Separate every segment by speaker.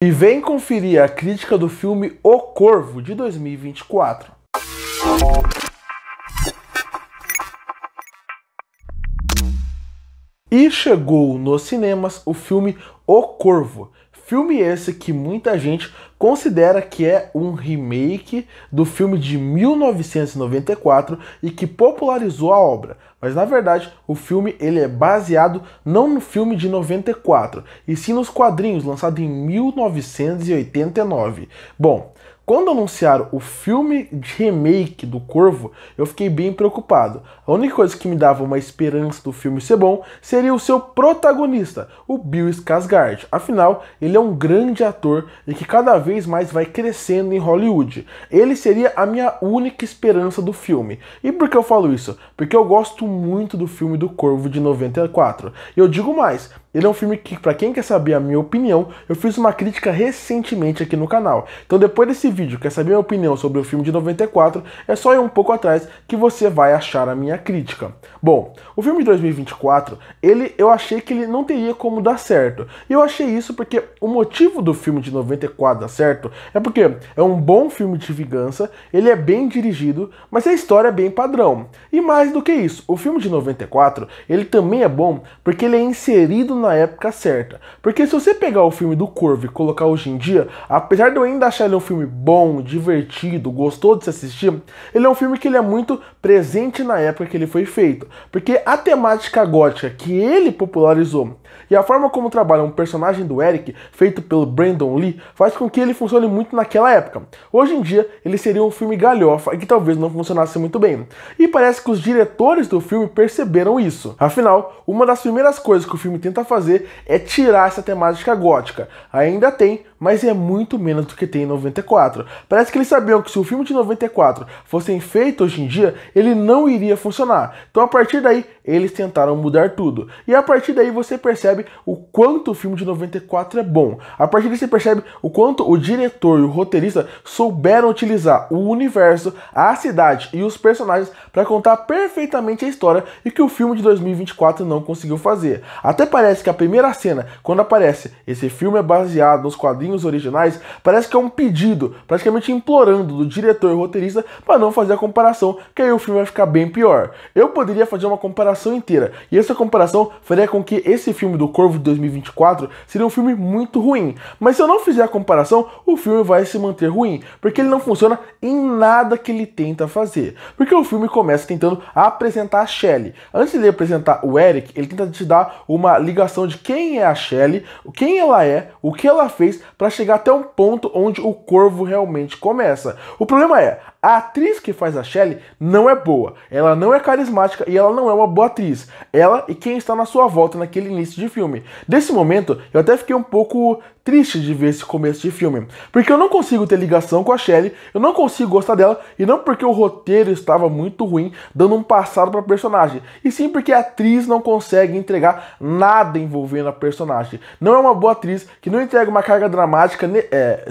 Speaker 1: E vem conferir a crítica do filme O Corvo, de 2024. E chegou nos cinemas o filme O Corvo. Filme esse que muita gente considera que é um remake do filme de 1994 e que popularizou a obra. Mas na verdade o filme ele é baseado não no filme de 94, e sim nos quadrinhos lançados em 1989. Bom, quando anunciaram o filme de remake do Corvo, eu fiquei bem preocupado. A única coisa que me dava uma esperança do filme ser bom seria o seu protagonista, o Bill Skarsgård. Afinal, ele é um grande ator e que cada vez mais vai crescendo em Hollywood. Ele seria a minha única esperança do filme. E por que eu falo isso? Porque eu gosto muito do filme do Corvo de 94. E eu digo mais, ele é um filme que, para quem quer saber a minha opinião, eu fiz uma crítica recentemente aqui no canal. Então depois desse vídeo, quer saber a minha opinião sobre o filme de 94, é só ir um pouco atrás que você vai achar a minha crítica. Bom, o filme de 2024, eu achei que ele não teria como dar certo. E eu achei isso porque o motivo do filme de 94 dar certo é porque é um bom filme de vingança, ele é bem dirigido, mas a história é bem padrão. E mais do que isso, o filme de 94, ele também é bom porque ele é inserido na época certa. Porque se você pegar o filme do Corvo e colocar hoje em dia, apesar de eu ainda achar ele um filme bom, divertido, gostoso de se assistir, ele é um filme que ele é muito presente na época que ele foi feito. Porque a temática gótica que ele popularizou e a forma como trabalha um personagem do Eric, feito pelo Brandon Lee, faz com que ele funcione muito naquela época. Hoje em dia, ele seria um filme galhofa e que talvez não funcionasse muito bem. E parece que os diretores do filme perceberam isso. Afinal, uma das primeiras coisas que o filme tenta fazer é tirar essa temática gótica. Ainda tem, mas é muito menos do que tem em 94. Parece que eles sabiam que se o filme de 94 fosse feito hoje em dia, ele não iria funcionar. Então a partir daí, eles tentaram mudar tudo. E a partir daí você percebe o quanto o filme de 94 é bom. A partir daí você percebe o quanto o diretor e o roteirista souberam utilizar o universo, a cidade e os personagens para contar perfeitamente a história e que o filme de 2024 não conseguiu fazer. Até parece que a primeira cena, quando aparece esse filme é baseado nos quadrinhos originais, parece que é um pedido, praticamente implorando do diretor e roteirista para não fazer a comparação, que aí o filme vai ficar bem pior. Eu poderia fazer uma comparação inteira, e essa comparação faria com que esse filme do Corvo de 2024 seria um filme muito ruim. Mas se eu não fizer a comparação, o filme vai se manter ruim, porque ele não funciona em nada que ele tenta fazer. Porque o filme começa tentando apresentar a Shelley. Antes de ele apresentar o Eric, ele tenta te dar uma ligação de quem é a Shelley, quem ela é, o que ela fez, para chegar até um ponto onde o Corvo realmente começa. O problema é, a atriz que faz a Shelley não é boa, ela não é carismática e ela não é uma boa atriz. Ela e quem está na sua volta naquele início de filme. Desse momento, eu até fiquei um pouco triste de ver esse começo de filme, porque eu não consigo ter ligação com a Shelley, eu não consigo gostar dela, e não porque o roteiro estava muito ruim, dando um passado para a personagem, e sim porque a atriz não consegue entregar nada envolvendo a personagem. Não é uma boa atriz, que não entrega uma carga dramática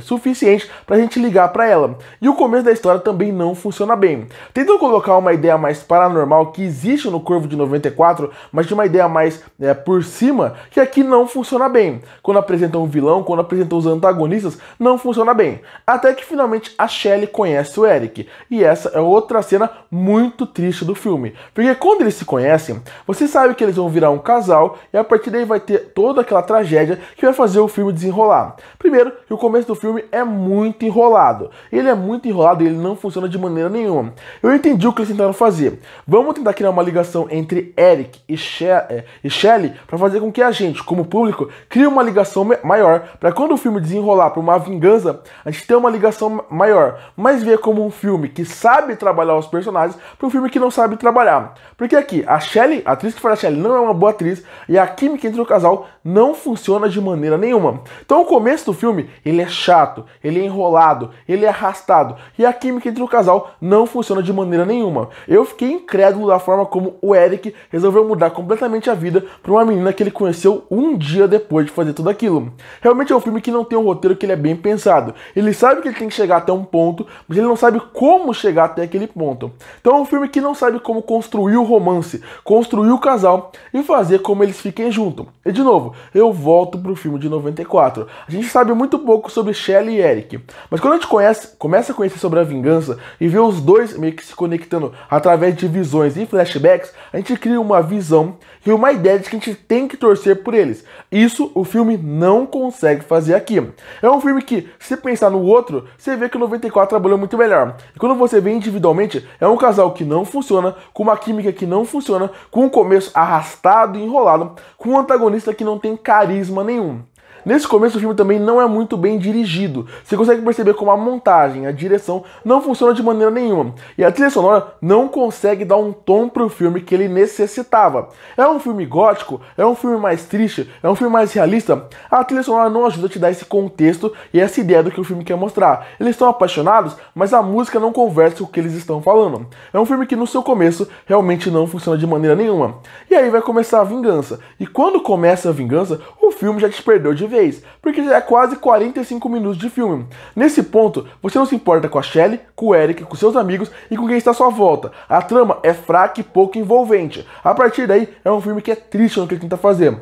Speaker 1: suficiente pra gente ligar pra ela. E o começo da história também não funciona bem. Tentam colocar uma ideia mais paranormal que existe no Corvo de 94, mas de uma ideia mais por cima, que aqui não funciona bem. Quando apresentam um vilão, quando apresentam os antagonistas, não funciona bem. Até que finalmente a Shelley conhece o Eric. E essa é outra cena muito triste do filme. Porque quando eles se conhecem, você sabe que eles vão virar um casal e a partir daí vai ter toda aquela tragédia que vai fazer o filme desenrolar. Primeiro, que o começo do filme é muito enrolado. Ele é muito enrolado e ele não funciona de maneira nenhuma. Eu entendi o que eles tentaram fazer. Vamos tentar criar uma ligação entre Eric e Shelley para fazer com que a gente, como público, crie uma ligação maior, para quando o filme desenrolar para uma vingança, a gente ter uma ligação maior, mas ver como um filme que sabe trabalhar os personagens para um filme que não sabe trabalhar. Porque aqui, a Shelley, a atriz que faz a Shelley, não é uma boa atriz e a química entre o casal não funciona de maneira nenhuma. Então o começo do filme, ele é chato, ele é enrolado, ele é arrastado e a química entre o casal não funciona de maneira nenhuma. Eu fiquei incrédulo da forma como o Eric resolveu mudar completamente a vida para uma menina que ele conheceu um dia depois de fazer tudo aquilo. Realmente é um filme que não tem um roteiro que ele é bem pensado. Ele sabe que ele tem que chegar até um ponto, mas ele não sabe como chegar até aquele ponto. Então é um filme que não sabe como construir o romance, construir o casal e fazer como eles fiquem juntos. E de novo, eu volto pro filme de 94. A gente sabe muito pouco sobre Shelley e Eric, mas quando a gente começa a conhecer sobre a vingança e vê os dois meio que se conectando através de visões e flashbacks, a gente cria uma visão e uma ideia de que a gente tem que torcer por eles. Isso o filme não consegue fazer aqui. É um filme que, se pensar no outro, você vê que o 94 trabalhou muito melhor. E quando você vê individualmente, é um casal que não funciona, com uma química que não funciona, com um começo arrastado e enrolado, com um antagonista que não tem carisma nenhum. Nesse começo o filme também não é muito bem dirigido. Você consegue perceber como a montagem, a direção não funciona de maneira nenhuma. E a trilha sonora não consegue dar um tom pro filme que ele necessitava. É um filme gótico, é um filme mais triste, é um filme mais realista. A trilha sonora não ajuda a te dar esse contexto e essa ideia do que o filme quer mostrar. Eles estão apaixonados, mas a música não conversa com o que eles estão falando. É um filme que no seu começo realmente não funciona de maneira nenhuma. E aí vai começar a vingança. E quando começa a vingança, o filme já te perdeu de vez, porque já é quase 45 minutos de filme. Nesse ponto, você não se importa com a Shelley, com o Eric, com seus amigos e com quem está à sua volta. A trama é fraca e pouco envolvente. A partir daí, é um filme que é triste no que ele tenta fazer.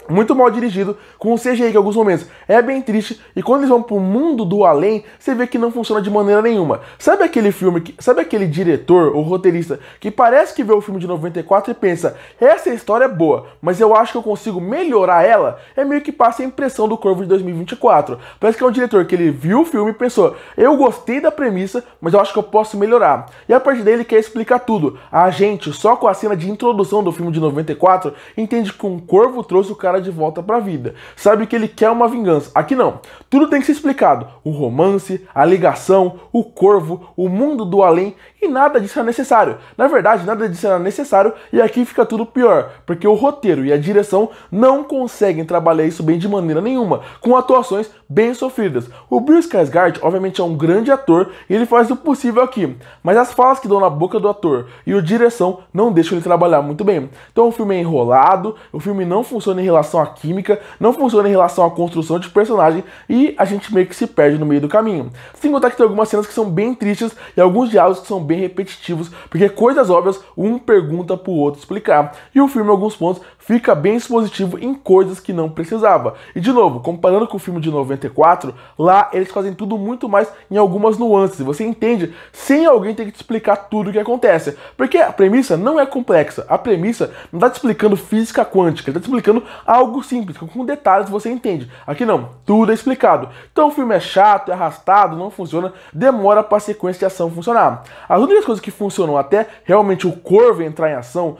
Speaker 1: Muito mal dirigido, com um CGI que em alguns momentos é bem triste, e quando eles vão pro mundo do além, você vê que não funciona de maneira nenhuma. Sabe aquele filme, sabe aquele diretor ou roteirista que parece que vê o filme de 94 e pensa, essa história é boa, mas eu acho que eu consigo melhorar ela? É meio que passa a impressão do Corvo de 2024. Parece que é um diretor que ele viu o filme e pensou, eu gostei da premissa, mas eu acho que eu posso melhorar. E a partir daí ele quer explicar tudo. A gente, só com a cena de introdução do filme de 94, entende que um corvo trouxe o cara de volta pra vida. Sabe que ele quer uma vingança. Aqui não. Tudo tem que ser explicado. O romance, a ligação, o corvo, o mundo do além, e nada disso é necessário. Na verdade, nada disso era necessário e aqui fica tudo pior, porque o roteiro e a direção não conseguem trabalhar isso bem de maneira nenhuma, com atuações bem sofridas. O Bill Skarsgård, obviamente, é um grande ator e ele faz o possível aqui, mas as falas que dão na boca do ator e a direção não deixam ele trabalhar muito bem. Então o filme é enrolado, o filme não funciona em relação à química, não funciona em relação à construção de personagem e a gente meio que se perde no meio do caminho. Sem contar que tem algumas cenas que são bem tristes e alguns diálogos que são bem repetitivos, porque coisas óbvias um pergunta pro outro explicar. E o filme, em alguns pontos, fica bem expositivo em coisas que não precisava. E de novo, comparando com o filme de 94, lá eles fazem tudo muito mais em algumas nuances. Você entende sem alguém ter que te explicar tudo o que acontece. Porque a premissa não é complexa. A premissa não está te explicando física quântica, ele está te explicando algo simples, com detalhes você entende. Aqui não, tudo é explicado. Então o filme é chato, é arrastado, não funciona, demora para a sequência de ação funcionar. As únicas coisas que funcionam até realmente o Corvo entrar em ação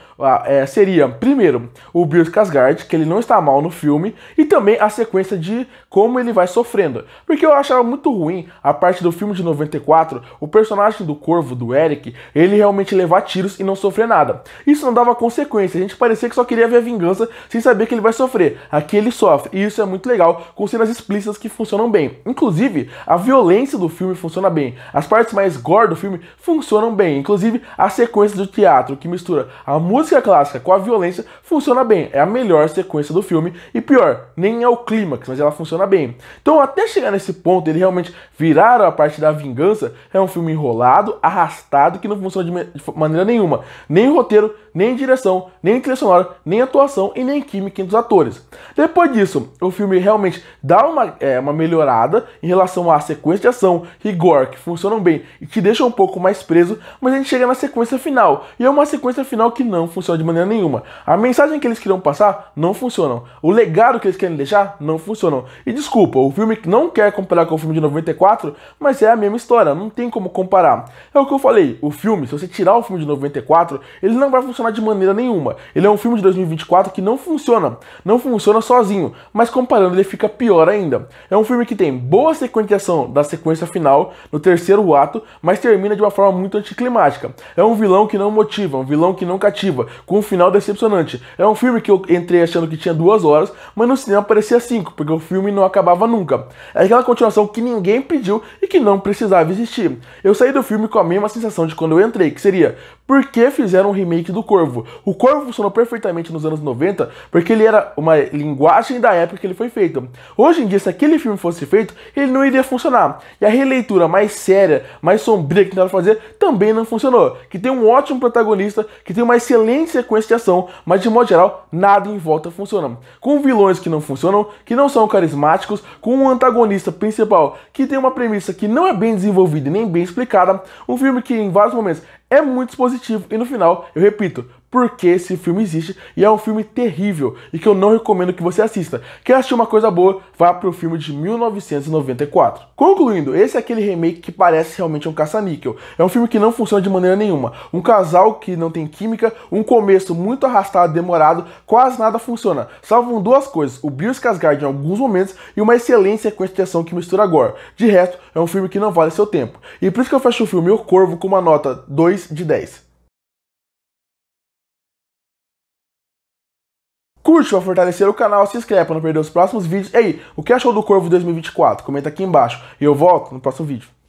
Speaker 1: seria, primeiro, o Bill Skarsgård, que ele não está mal no filme, e também a sequência de como ele vai sofrendo. Porque eu achava muito ruim a parte do filme de 94, o personagem do Corvo, do Eric, ele realmente levar tiros e não sofrer nada. Isso não dava consequência, a gente parecia que só queria ver a vingança sem saber que ele vai sofrer. Aqui ele sofre, e isso é muito legal, com cenas explícitas que funcionam bem. Inclusive, a violência do filme funciona bem, as partes mais gore do filme funcionam bem, inclusive a sequência do teatro, que mistura a música clássica com a violência, funciona bem, é a melhor sequência do filme, e pior, nem é o clímax, mas ela funciona bem. Então até chegar nesse ponto, ele realmente virar a parte da vingança, é um filme enrolado, arrastado, que não funciona de maneira nenhuma, nem roteiro, nem direção, nem trilha sonora, nem atuação e nem química entre os atores. Depois disso, o filme realmente dá uma melhorada em relação à sequência de ação e gore, que funcionam bem e te deixam um pouco mais preso, mas a gente chega na sequência final, e é uma sequência final que não funciona de maneira nenhuma. A mensagem que eles queriam passar não funciona, o legado que eles querem deixar não funciona. E desculpa, o filme não quer comparar com o filme de 94, mas é a mesma história, não tem como comparar. É o que eu falei, o filme, se você tirar o filme de 94, ele não vai funcionar funcionar de maneira nenhuma. Ele é um filme de 2024 que não funciona sozinho, mas comparando ele fica pior ainda. É um filme que tem boa sequenciação da sequência final, no terceiro ato, mas termina de uma forma muito anticlimática. É um vilão que não motiva, um vilão que não cativa, com um final decepcionante. É um filme que eu entrei achando que tinha 2 horas, mas no cinema parecia 5, porque o filme não acabava nunca. É aquela continuação que ninguém pediu e que não precisava existir. Eu saí do filme com a mesma sensação de quando eu entrei, que seria: por que fizeram um remake do Corvo? O Corvo funcionou perfeitamente nos anos 90, porque ele era uma linguagem da época que ele foi feito. Hoje em dia, se aquele filme fosse feito, ele não iria funcionar. E a releitura mais séria, mais sombria que tentaram fazer, também não funcionou. Que tem um ótimo protagonista, que tem uma excelente sequência de ação, mas de modo geral, nada em volta funciona. Com vilões que não funcionam, que não são carismáticos, com um antagonista principal que tem uma premissa que não é bem desenvolvida e nem bem explicada, um filme que em vários momentos é muito expositivo e no final, eu repito, porque esse filme existe e é um filme terrível e que eu não recomendo que você assista. Quer assistir uma coisa boa, vá pro filme de 1994. Concluindo, esse é aquele remake que parece realmente um caça-níquel. É um filme que não funciona de maneira nenhuma. Um casal que não tem química, um começo muito arrastado, demorado, quase nada funciona. Salvam 2 coisas, o Bill Skarsgård em alguns momentos e uma excelente sequência de ação que mistura agora. De resto, é um filme que não vale seu tempo. E por isso que eu fecho o filme O Corvo com uma nota 2 de 10. Curte para fortalecer o canal, se inscreve para não perder os próximos vídeos. E aí, o que achou do Corvo 2024? Comenta aqui embaixo e eu volto no próximo vídeo.